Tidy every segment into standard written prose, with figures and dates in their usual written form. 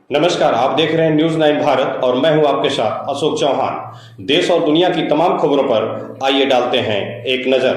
नमस्कार, आप देख रहे हैं न्यूज 9 भारत और मैं हूं आपके साथ अशोक चौहान। देश और दुनिया की तमाम खबरों पर आइए डालते हैं एक नजर।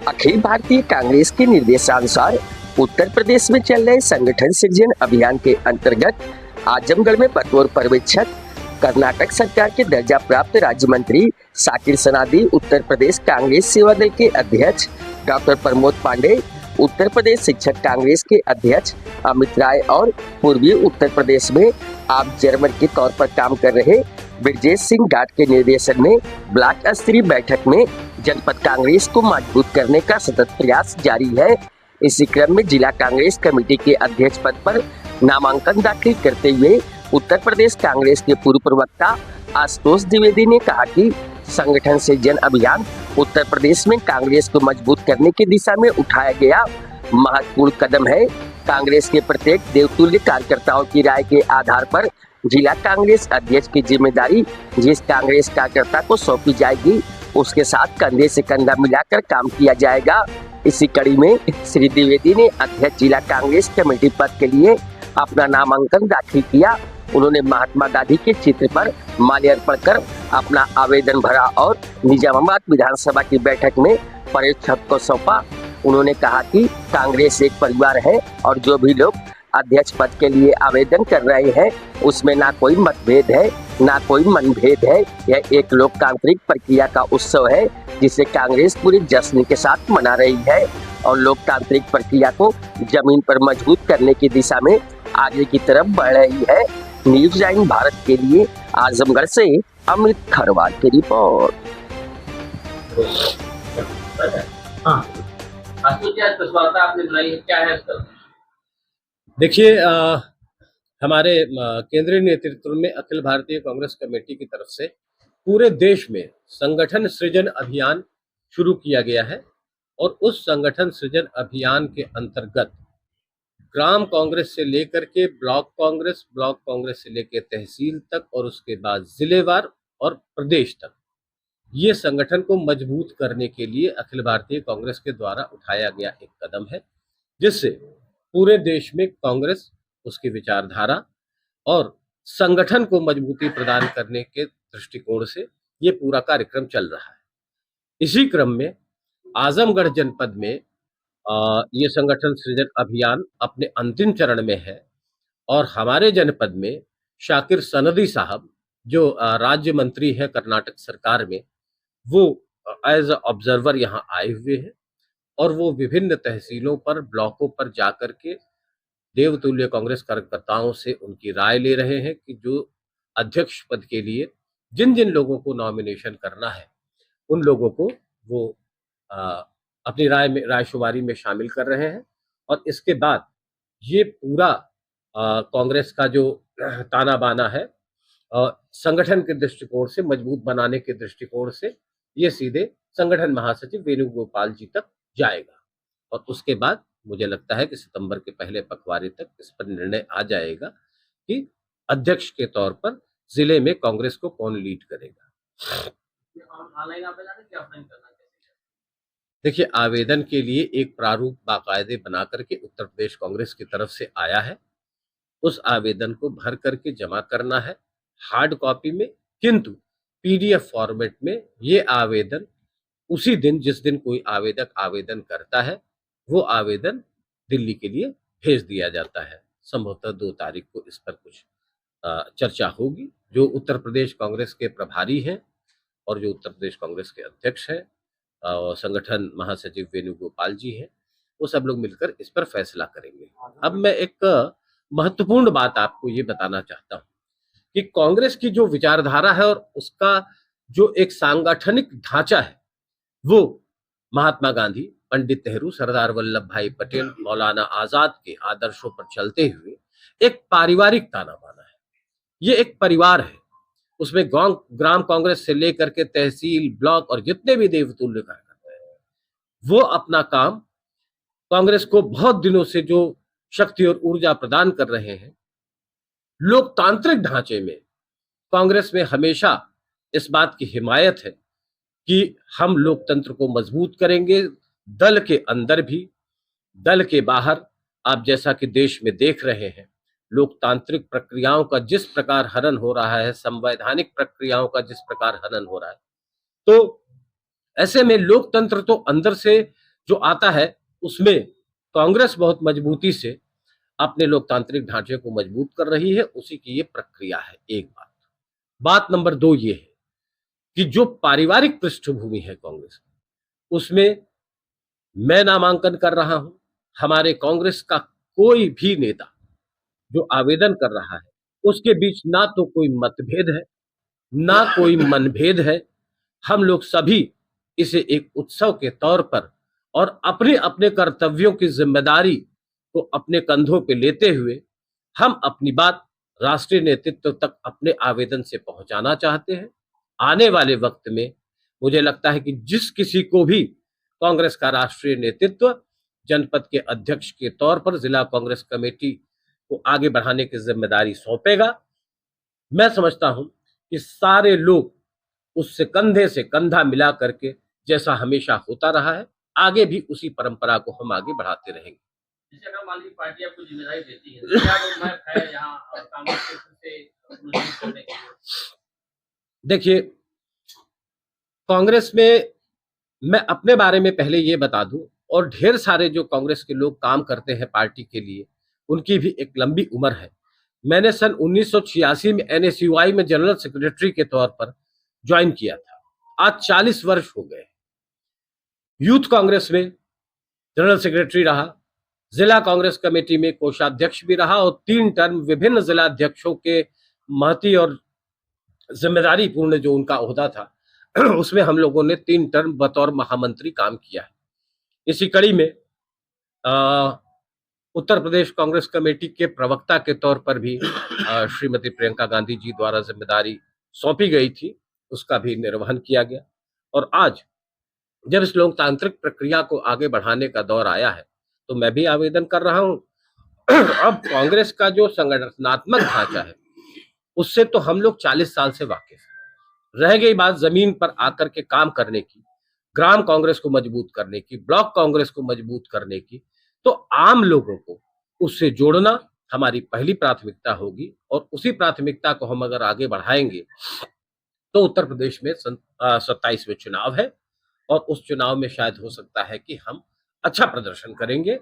अखिल भारतीय कांग्रेस के निर्देशानुसार उत्तर प्रदेश में चल रहे संगठन सृजन अभियान के अंतर्गत आजमगढ़ में बतौर पर्यवेक्षक कर्नाटक सरकार के दर्जा प्राप्त राज्य मंत्री शाकिर सनादी, उत्तर प्रदेश कांग्रेस सेवा दल के अध्यक्ष डॉक्टर प्रमोद पांडे, उत्तर प्रदेश शिक्षक कांग्रेस के अध्यक्ष अमित राय और पूर्वी उत्तर प्रदेश में ऑब्जर्वर के तौर पर काम कर रहे ब्रजेश सिंह डाट के निर्देशन में ब्लॉक स्तरीय बैठक में जनपद कांग्रेस को मजबूत करने का सतत प्रयास जारी है। इसी क्रम में जिला कांग्रेस कमेटी के अध्यक्ष पद पर नामांकन दाखिल करते हुए उत्तर प्रदेश कांग्रेस के पूर्व प्रवक्ता आशुतोष द्विवेदी ने कहा कि संगठन से जन अभियान उत्तर प्रदेश में कांग्रेस को मजबूत करने की दिशा में उठाया गया महत्वपूर्ण कदम है। कांग्रेस के प्रत्येक देवतुल्य कार्यकर्ताओं की राय के आधार पर जिला कांग्रेस अध्यक्ष की जिम्मेदारी जिस कांग्रेस कार्यकर्ता को सौंपी जाएगी उसके साथ कंधे से कंधा मिलाकर काम किया जाएगा। इसी कड़ी में श्री द्विवेदी ने अध्यक्ष जिला कांग्रेस कमेटी पद के लिए अपना नामांकन दाखिल किया। उन्होंने महात्मा गांधी के चित्र पर माल्यार्पण कर अपना आवेदन भरा और निजामाबाद विधानसभा की बैठक में पर्यवेक्षक को सौंपा। उन्होंने कहा कि कांग्रेस एक परिवार है और जो भी लोग अध्यक्ष पद के लिए आवेदन कर रहे हैं उसमें ना कोई मतभेद है ना कोई मनभेद है। यह एक लोकतांत्रिक प्रक्रिया का उत्सव है जिसे कांग्रेस पूरे जश्न के साथ मना रही है और लोकतांत्रिक प्रक्रिया को जमीन पर मजबूत करने की दिशा में आगे की तरफ बढ़ रही है। न्यूज 9 भारत के लिए आजमगढ़ से अमित खरवाल की रिपोर्ट। देखिए, हमारे केंद्रीय नेतृत्व में अखिल भारतीय कांग्रेस कमेटी की तरफ से पूरे देश में संगठन सृजन अभियान शुरू किया गया है और उस संगठन सृजन अभियान के अंतर्गत ग्राम कांग्रेस से लेकर के ब्लॉक कांग्रेस से लेकर तहसील तक और उसके बाद जिलेवार और प्रदेश तक ये संगठन को मजबूत करने के लिए अखिल भारतीय कांग्रेस के द्वारा उठाया गया एक कदम है, जिससे पूरे देश में कांग्रेस, उसकी विचारधारा और संगठन को मजबूती प्रदान करने के दृष्टिकोण से ये पूरा कार्यक्रम चल रहा है। इसी क्रम में आजमगढ़ जनपद में ये संगठन सृजन अभियान अपने अंतिम चरण में है और हमारे जनपद में शाकिर सनदी साहब जो राज्य मंत्री हैं कर्नाटक सरकार में, वो एज ऑब्जर्वर यहाँ आए हुए हैं और वो विभिन्न तहसीलों पर ब्लॉकों पर जाकर के देवतुल्य कांग्रेस कार्यकर्ताओं से उनकी राय ले रहे हैं कि जो अध्यक्ष पद के लिए जिन जिन लोगों को नॉमिनेशन करना है उन लोगों को वो अपनी रायशुमारी में शामिल कर रहे हैं और इसके बाद ये पूरा कांग्रेस का जो ताना बाना है संगठन के दृष्टिकोण से मजबूत बनाने के दृष्टिकोण से ये सीधे संगठन महासचिव वेणुगोपाल जी तक जाएगा और उसके बाद मुझे लगता है कि सितंबर के पहले पखवाड़े तक इस पर निर्णय आ जाएगा कि अध्यक्ष के तौर पर जिले में कांग्रेस को कौन लीड करेगा। देखिए, आवेदन के लिए एक प्रारूप बाकायदे बना करके उत्तर प्रदेश कांग्रेस की तरफ से आया है। उस आवेदन को भर करके जमा करना है हार्ड कॉपी में, किंतु पीडीएफ फॉर्मेट में ये आवेदन उसी दिन जिस दिन कोई आवेदक आवेदन करता है वो आवेदन दिल्ली के लिए भेज दिया जाता है। संभवतः 2 तारीख को इस पर कुछ चर्चा होगी। जो उत्तर प्रदेश कांग्रेस के प्रभारी हैं और जो उत्तर प्रदेश कांग्रेस के अध्यक्ष हैं संगठन महासचिव वेणुगोपाल जी हैं, वो सब लोग मिलकर इस पर फैसला करेंगे। अब मैं एक महत्वपूर्ण बात आपको ये बताना चाहता हूँ कि कांग्रेस की जो विचारधारा है और उसका जो एक सांगठनिक ढांचा है वो महात्मा गांधी, पंडित नेहरू, सरदार वल्लभ भाई पटेल, मौलाना आजाद के आदर्शों पर चलते हुए एक पारिवारिक ताना बाना है। ये एक परिवार है, उसमें ग्राम कांग्रेस से लेकर के तहसील, ब्लॉक और जितने भी देवतुल्य कार्यकर्ता हैं वो अपना काम कांग्रेस को बहुत दिनों से जो शक्ति और ऊर्जा प्रदान कर रहे हैं। लोकतांत्रिक ढांचे में कांग्रेस में हमेशा इस बात की हिमायत है कि हम लोकतंत्र को मजबूत करेंगे, दल के अंदर भी, दल के बाहर आप जैसा कि देश में देख रहे हैं, लोकतांत्रिक प्रक्रियाओं का जिस प्रकार हनन हो रहा है, संवैधानिक प्रक्रियाओं का जिस प्रकार हनन हो रहा है, तो ऐसे में लोकतंत्र तो अंदर से जो आता है, उसमें कांग्रेस बहुत मजबूती से अपने लोकतांत्रिक ढांचे को मजबूत कर रही है। उसी की ये प्रक्रिया है। एक बात नंबर 2 ये है कि जो पारिवारिक पृष्ठभूमि है कांग्रेस की, उसमें मैं नामांकन कर रहा हूं, हमारे कांग्रेस का कोई भी नेता जो आवेदन कर रहा है, उसके बीच ना तो कोई मतभेद है, ना कोई मनभेद है। हम लोग सभी इसे एक उत्सव के तौर पर और अपने अपने कर्तव्यों की जिम्मेदारी को अपने कंधों पे लेते हुए हम अपनी बात राष्ट्रीय नेतृत्व तक अपने आवेदन से पहुंचाना चाहते हैं। आने वाले वक्त में मुझे लगता है कि जिस किसी को भी कांग्रेस का राष्ट्रीय नेतृत्व जनपद के अध्यक्ष के तौर पर जिला कांग्रेस कमेटी को आगे बढ़ाने की जिम्मेदारी सौंपेगा, मैं समझता हूं कि सारे लोग उससे कंधे से कंधा मिला करके, जैसा हमेशा होता रहा है, आगे भी उसी परंपरा को हम आगे बढ़ाते रहेंगे। जैसे अगर मान लीजिए पार्टी आपको जिम्मेदारी देती है, तो क्या रोडमैप है यहाँ कांग्रेस के से प्रोजेक्ट करने के लिए? देखिए, कांग्रेस में मैं अपने बारे में पहले ये बता दूं, और ढेर सारे जो कांग्रेस के लोग काम करते हैं पार्टी के लिए, उनकी भी एक लंबी उम्र है। मैंने सन 1986 में NSUI में जनरल सेक्रेटरी के तौर पर ज्वाइन किया था। आज 40 वर्ष हो गए। यूथ कांग्रेस में जनरल सेक्रेटरी रहा, जिला कांग्रेस कमेटी में कोषाध्यक्ष भी रहा, और 3 टर्म विभिन्न जिला अध्यक्षों के महती और जिम्मेदारी पूर्ण जो उनका ओहदा था, उसमें हम लोगों ने 3 टर्म बतौर महामंत्री काम किया है। इसी कड़ी में उत्तर प्रदेश कांग्रेस कमेटी के प्रवक्ता के तौर पर भी श्रीमती प्रियंका गांधी जी द्वारा जिम्मेदारी सौंपी गई थी, उसका भी निर्वहन किया गया। और आज जब इस लोकतांत्रिक प्रक्रिया को आगे बढ़ाने का दौर आया है, तो मैं भी आवेदन कर रहा हूं। अब कांग्रेस का जो संगठनात्मक ढांचा है, उससे तो हम लोग 40 साल से वाकिफ हैं। रह गई बात जमीन पर आकर के काम करने की, ग्राम कांग्रेस को मजबूत करने की, ब्लॉक कांग्रेस को मजबूत करने की, तो आम लोगों को उससे जोड़ना हमारी पहली प्राथमिकता होगी। और उसी प्राथमिकता को हम अगर आगे बढ़ाएंगे, तो उत्तर प्रदेश में 27वें चुनाव है, और उस चुनाव में शायद हो सकता है कि हम अच्छा प्रदर्शन करेंगे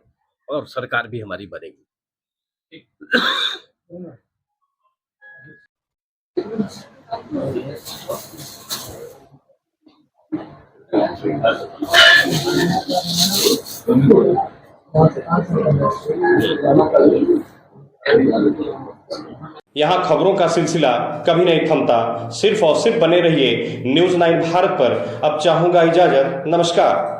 और सरकार भी हमारी बनेगी। यहाँ खबरों का सिलसिला कभी नहीं थमता। सिर्फ और सिर्फ बने रहिए न्यूज़ 9 भारत पर। अब चाहूंगा इजाजत। नमस्कार।